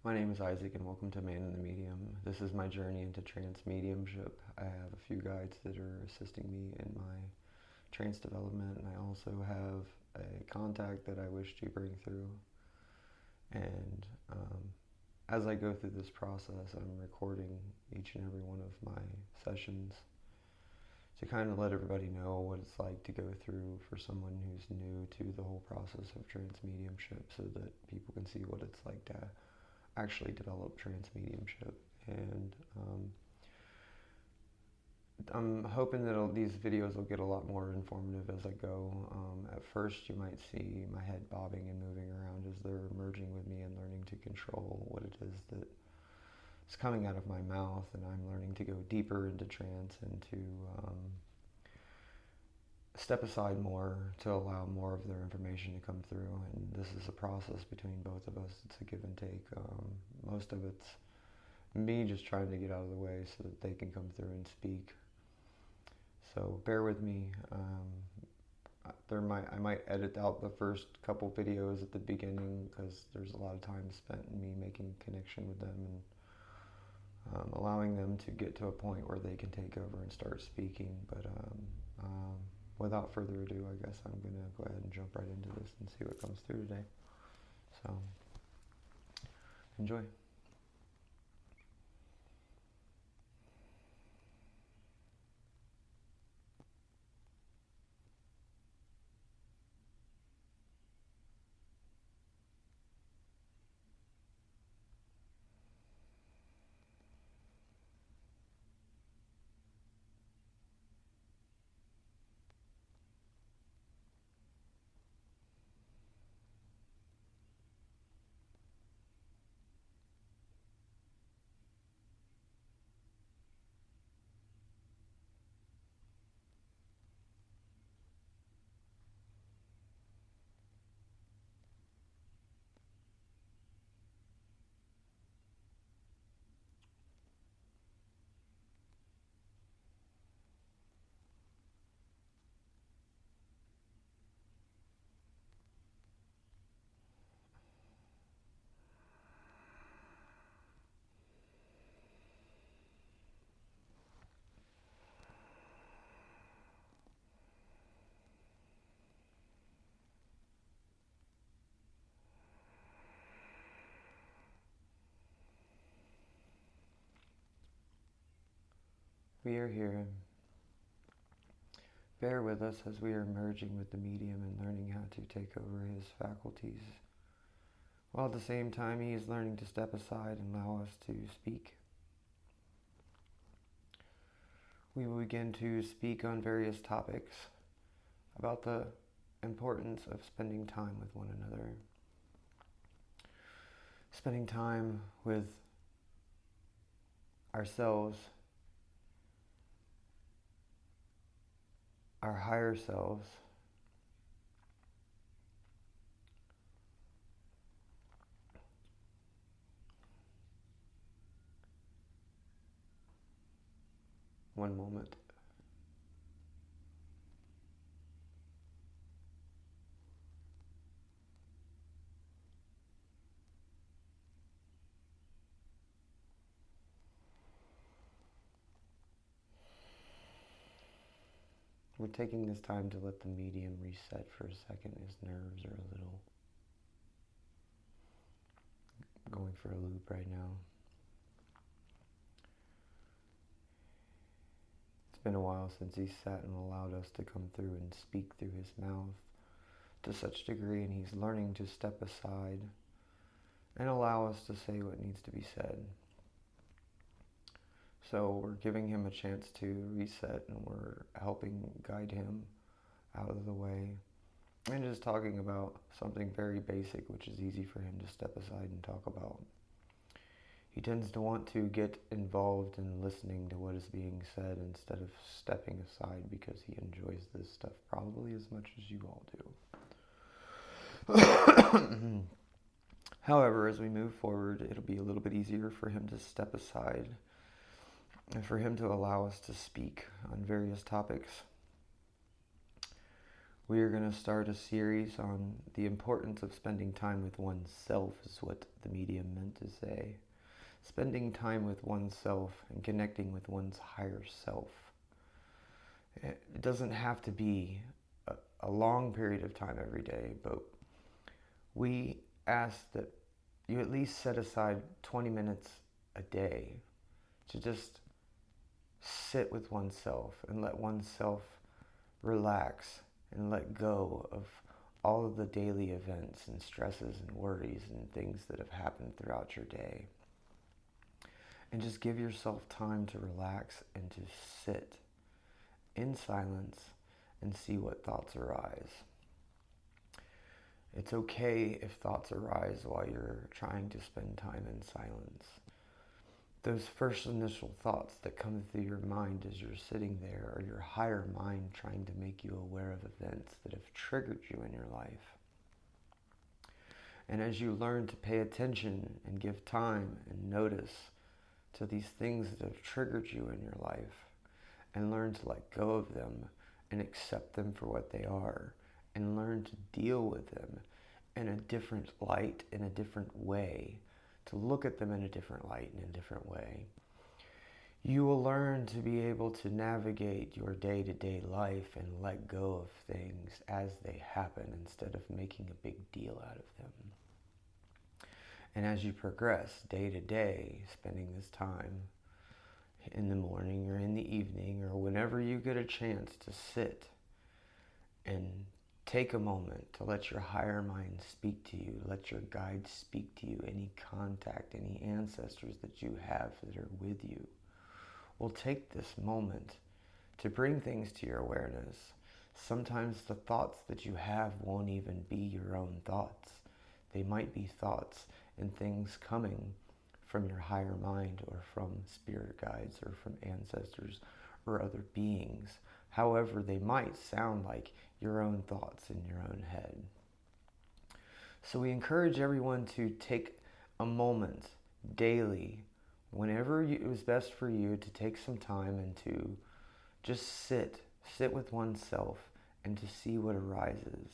My name is Isaac and welcome to Man in the Medium. This is my journey into trance mediumship. I have a few guides that are assisting me in my trance development, and I also have a contact that I wish to bring through. And as I go through this process, I'm recording each and every one of my sessions to kind of let everybody know what it's like to go through for someone who's new to the whole process of trance mediumship so that people can see what it's like to actually develop trance mediumship. And I'm hoping that these videos will get a lot more informative as I go. At first, you might see my head bobbing and moving around as they're merging with me and learning to control what it is that is coming out of my mouth, and I'm learning to go deeper into trance and to step aside more to allow more of their information to come through. And this is a process between both of us. It's a give and take. Most of it's me just trying to get out of the way so that they can come through and speak. So bear with me. I might edit out the first couple videos at the beginning because there's a lot of time spent in me making connection with them and allowing them to get to a point where they can take over and start speaking. But without further ado, I guess I'm going to go ahead and jump right into this and see what comes through today. So enjoy. We are here. Bear with us as we are merging with the medium and learning how to take over his faculties, while at the same time he is learning to step aside and allow us to speak. We will begin to speak on various topics about the importance of spending time with one another, spending time with ourselves, our higher selves, one moment. We're taking this time to let the medium reset for a second. His nerves are a little going for a loop right now. It's been a while since he sat and allowed us to come through and speak through his mouth to such degree, and he's learning to step aside and allow us to say what needs to be said. So we're giving him a chance to reset, and we're helping guide him out of the way and just talking about something very basic, which is easy for him to step aside and talk about. He tends to want to get involved in listening to what is being said instead of stepping aside because he enjoys this stuff probably as much as you all do. However, as we move forward, it'll be a little bit easier for him to step aside and for him to allow us to speak on various topics We are going to start a series on the importance of spending time with oneself, is what the medium meant to say. Spending time with oneself and connecting with one's higher self. It doesn't have to be a long period of time every day, but we ask that you at least set aside 20 minutes a day to just sit with oneself and let oneself relax and let go of all of the daily events and stresses and worries and things that have happened throughout your day. And just give yourself time to relax and to sit in silence and see what thoughts arise. It's okay if thoughts arise while you're trying to spend time in silence. Those first initial thoughts that come through your mind as you're sitting there are your higher mind trying to make you aware of events that have triggered you in your life. And as you learn to pay attention and give time and notice to these things that have triggered you in your life, and learn to let go of them and accept them for what they are, and learn to deal with them in a different light, in a different way, to look at them in a different light, in a different way, you will learn to be able to navigate your day-to-day life and let go of things as they happen instead of making a big deal out of them. And as you progress day to day, spending this time in the morning or in the evening or whenever you get a chance to sit and take a moment to let your higher mind speak to you, let your guides speak to you, any contact, any ancestors that you have that are with you. Well, take this moment to bring things to your awareness. Sometimes the thoughts that you have won't even be your own thoughts. They might be thoughts and things coming from your higher mind or from spirit guides or from ancestors or other beings. However, they might sound like your own thoughts in your own head. So we encourage everyone to take a moment daily, whenever it was best for you, to take some time and to just sit with oneself and to see what arises.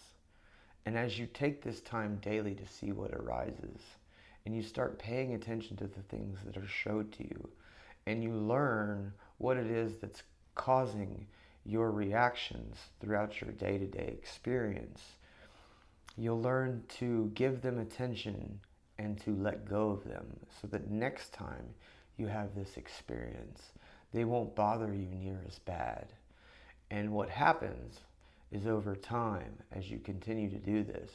And as you take this time daily to see what arises, and you start paying attention to the things that are showed to you, and you learn what it is that's causing your reactions throughout your day-to-day experience, you'll learn to give them attention and to let go of them so that next time you have this experience, they won't bother you near as bad. And what happens is over time, as you continue to do this,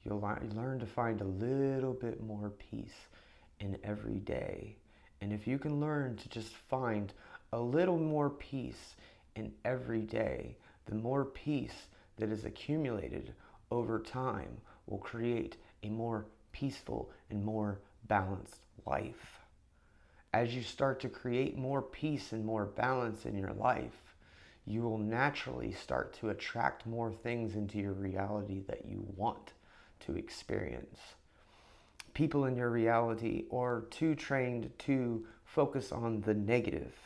you'll learn to find a little bit more peace in every day. And if you can learn to just find a little more peace in every day, the more peace that is accumulated over time will create a more peaceful and more balanced life. As you start to create more peace and more balance in your life, you will naturally start to attract more things into your reality that you want to experience. People in your reality are too trained to focus on the negative.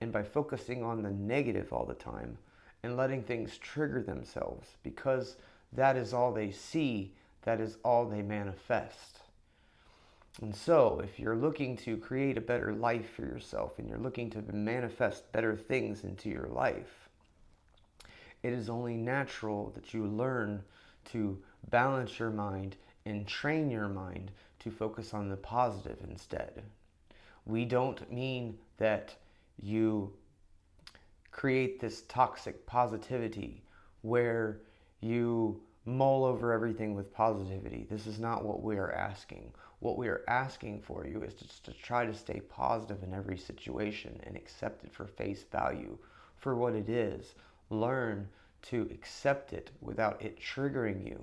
And by focusing on the negative all the time and letting things trigger themselves, because that is all they see, that is all they manifest. And so, if you're looking to create a better life for yourself and you're looking to manifest better things into your life, it is only natural that you learn to balance your mind and train your mind to focus on the positive instead. We don't mean that you create this toxic positivity where you mull over everything with positivity. This is not what we are asking. What we are asking for you is just to try to stay positive in every situation and accept it for face value for what it is. Learn to accept it without it triggering you,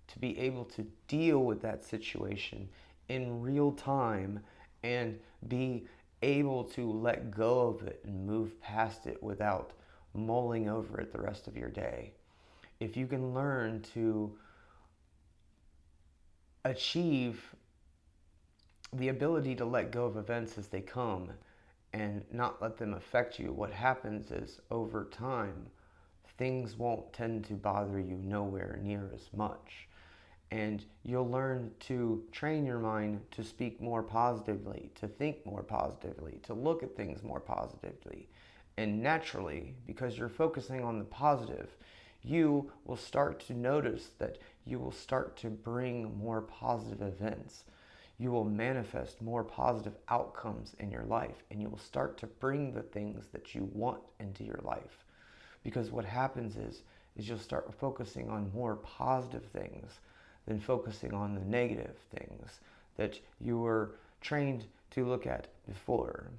to be able to deal with that situation in real time and be able to let go of it and move past it without mulling over it the rest of your day. If you can learn to achieve the ability to let go of events as they come and not let them affect you, what happens is over time, things won't tend to bother you nowhere near as much. And you'll learn to train your mind to speak more positively, to think more positively, to look at things more positively. And naturally, because you're focusing on the positive, you will start to notice that you will start to bring more positive events. You will manifest more positive outcomes in your life, and you will start to bring the things that you want into your life. Because what happens is you'll start focusing on more positive things than focusing on the negative things that you were trained to look at before.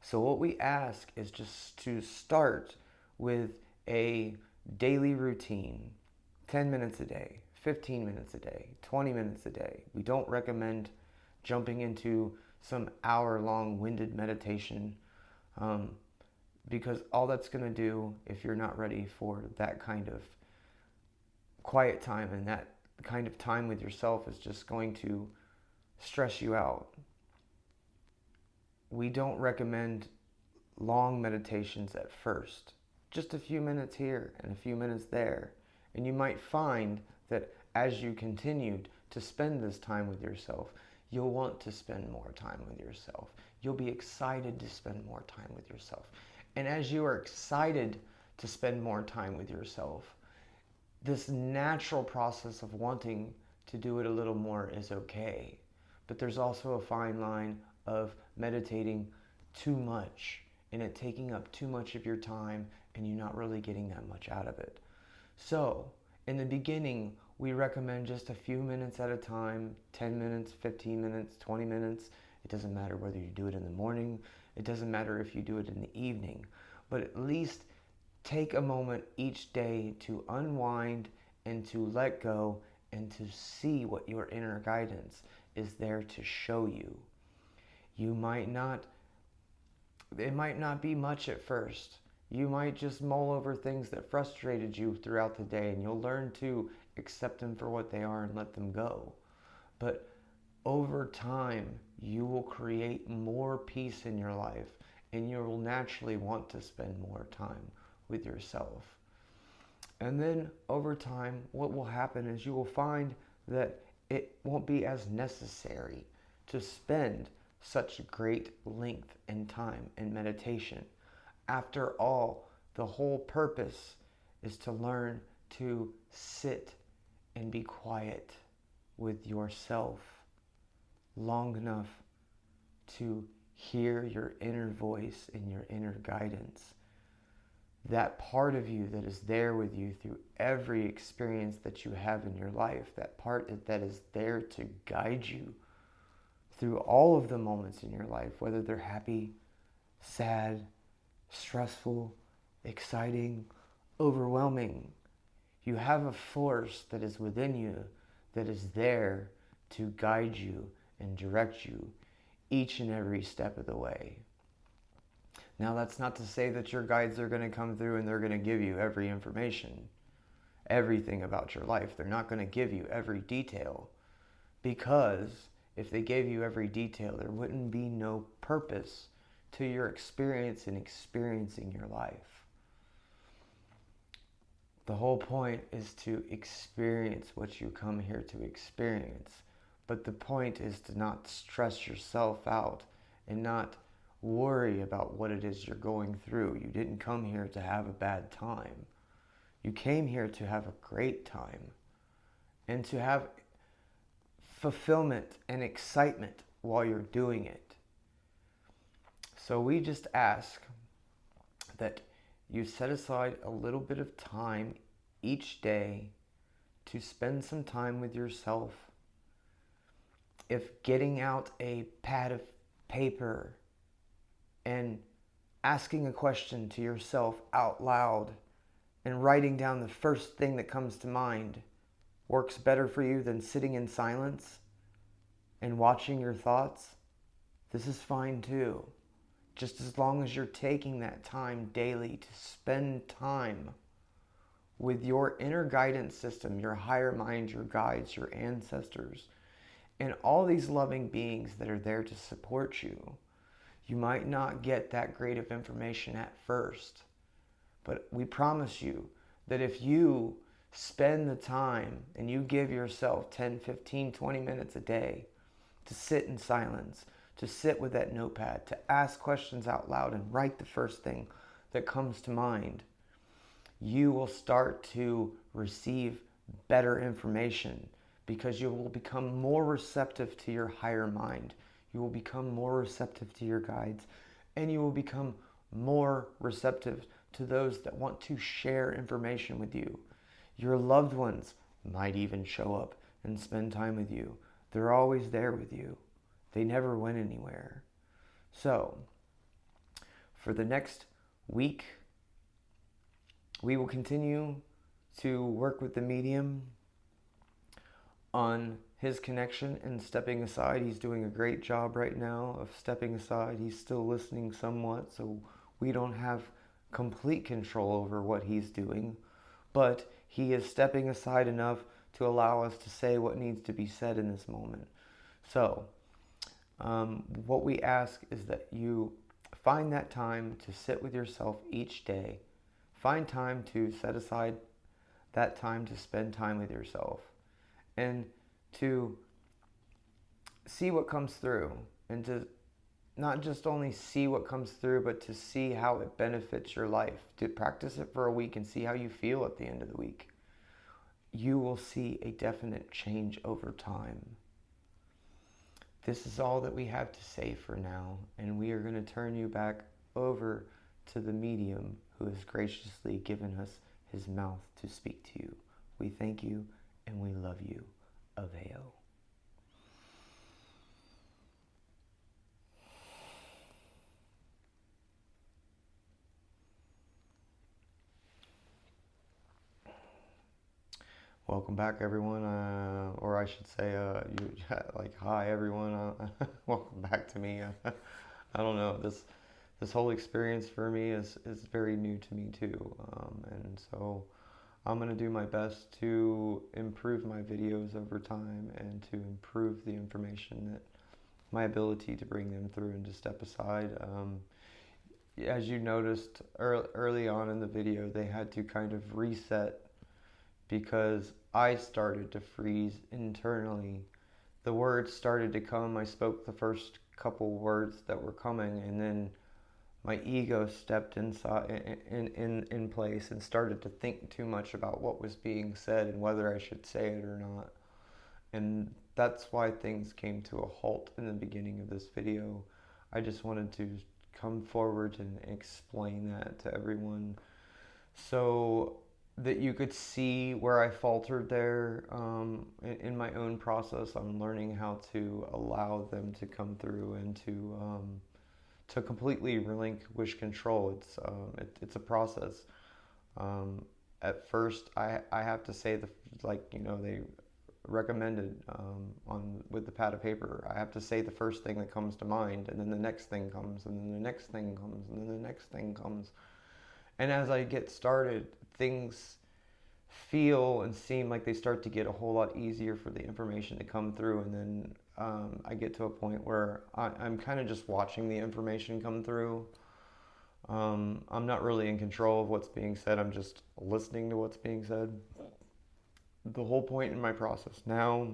So what we ask is just to start with a daily routine, 10 minutes a day, 15 minutes a day, 20 minutes a day. We don't recommend jumping into some hour-long winded meditation because all that's going to do, if you're not ready for that kind of quiet time and that kind of time with yourself, is just going to stress you out. We don't recommend long meditations at first. Just a few minutes here and a few minutes there. And you might find that as you continued to spend this time with yourself, you'll want to spend more time with yourself. You'll be excited to spend more time with yourself. And as you are excited to spend more time with yourself, this natural process of wanting to do it a little more is okay. But there's also a fine line of meditating too much and it taking up too much of your time and you not really getting that much out of it. So, in the beginning, we recommend just a few minutes at a time, 10 minutes, 15 minutes, 20 minutes. It doesn't matter whether you do it in the morning. It doesn't matter if you do it in the evening. But at least take a moment each day to unwind and to let go and to see what your inner guidance is there to show you. It might not be much at first. You might just mull over things that frustrated you throughout the day, and you'll learn to accept them for what they are and let them go. But over time, you will create more peace in your life, and you will naturally want to spend more time with yourself. And then over time, what will happen is you will find that it won't be as necessary to spend such great length and time in meditation. After all, the whole purpose is to learn to sit and be quiet with yourself long enough to hear your inner voice and your inner guidance. That part of you that is there with you through every experience that you have in your life, that part that is there to guide you through all of the moments in your life, whether they're happy, sad, stressful, exciting, overwhelming. You have a force that is within you that is there to guide you and direct you each and every step of the way. Now, that's not to say that your guides are going to come through and they're going to give you every information, everything about your life. They're not going to give you every detail, because if they gave you every detail, there wouldn't be no purpose to your experience in experiencing your life. The whole point is to experience what you come here to experience. But the point is to not stress yourself out and not worry about what it is you're going through. You didn't come here to have a bad time. You came here to have a great time and to have fulfillment and excitement while you're doing it. So we just ask that you set aside a little bit of time each day to spend some time with yourself. If getting out a pad of paper and asking a question to yourself out loud and writing down the first thing that comes to mind works better for you than sitting in silence and watching your thoughts, this is fine too. Just as long as you're taking that time daily to spend time with your inner guidance system, your higher mind, your guides, your ancestors, and all these loving beings that are there to support you. You might not get that great of information at first, But we promise you that if you spend the time and you give yourself 10, 15, 20 minutes a day to sit in silence, to sit with that notepad, to ask questions out loud and write the first thing that comes to mind, you will start to receive better information because you will become more receptive to your higher mind. You will become more receptive to your guides, and you will become more receptive to those that want to share information with you. Your loved ones might even show up and spend time with you. They're always there with you. They never went anywhere. So, for the next week, we will continue to work with the medium on his connection and stepping aside. He's doing a great job right now of stepping aside. He's still listening somewhat, so we don't have complete control over what he's doing, but he is stepping aside enough to allow us to say what needs to be said in this moment. So, what we ask is that you find that time to sit with yourself each day. Find time to set aside that time to spend time with yourself and to see what comes through, and to not just only see what comes through, but to see how it benefits your life. To practice it for a week and see how you feel at the end of the week. You will see a definite change over time. This is all that we have to say for now, and we are going to turn you back over to the medium who has graciously given us his mouth to speak to you. We thank you and we love you. Aveo. Welcome back, everyone, or I should say, hi, everyone. Welcome back to me. I don't know, this whole experience for me is very new to me too, and so I'm gonna do my best to improve my videos over time and to improve the information, that my ability to bring them through and to step aside. As you noticed early on in the video, they had to kind of reset because I started to freeze internally. The words started to come. I spoke the first couple words that were coming, and then my ego stepped inside in place and started to think too much about what was being said and whether I should say it or not. And that's why things came to a halt in the beginning of this video. I just wanted to come forward and explain that to everyone so that you could see where I faltered there in my own process. I'm learning how to allow them to come through and to completely relinquish control. It's a process. At first, I have to say they recommended with the pad of paper. I have to say the first thing that comes to mind, and then the next thing comes, and then the next thing comes, and then the next thing comes. And as I get started, things feel and seem like they start to get a whole lot easier for the information to come through. And then I get to a point where I'm kind of just watching the information come through. I'm not really in control of what's being said. I'm just listening to what's being said. The whole point in my process now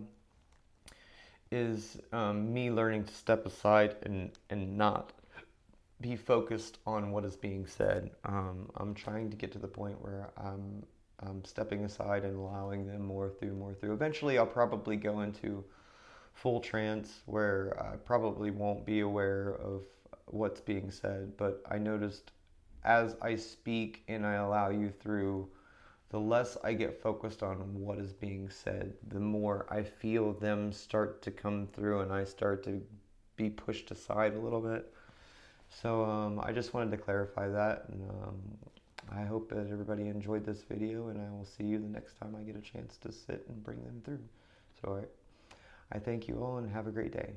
is me learning to step aside and not be focused on what is being said. I'm trying to get to the point where I'm stepping aside and allowing them more through. Eventually, I'll probably go into full trance where I probably won't be aware of what's being said. But I noticed as I speak and I allow you through, the less I get focused on what is being said, the more I feel them start to come through and I start to be pushed aside a little bit. So I just wanted to clarify that, and I hope that everybody enjoyed this video, and I will see you the next time I get a chance to sit and bring them through. So I thank you all and have a great day.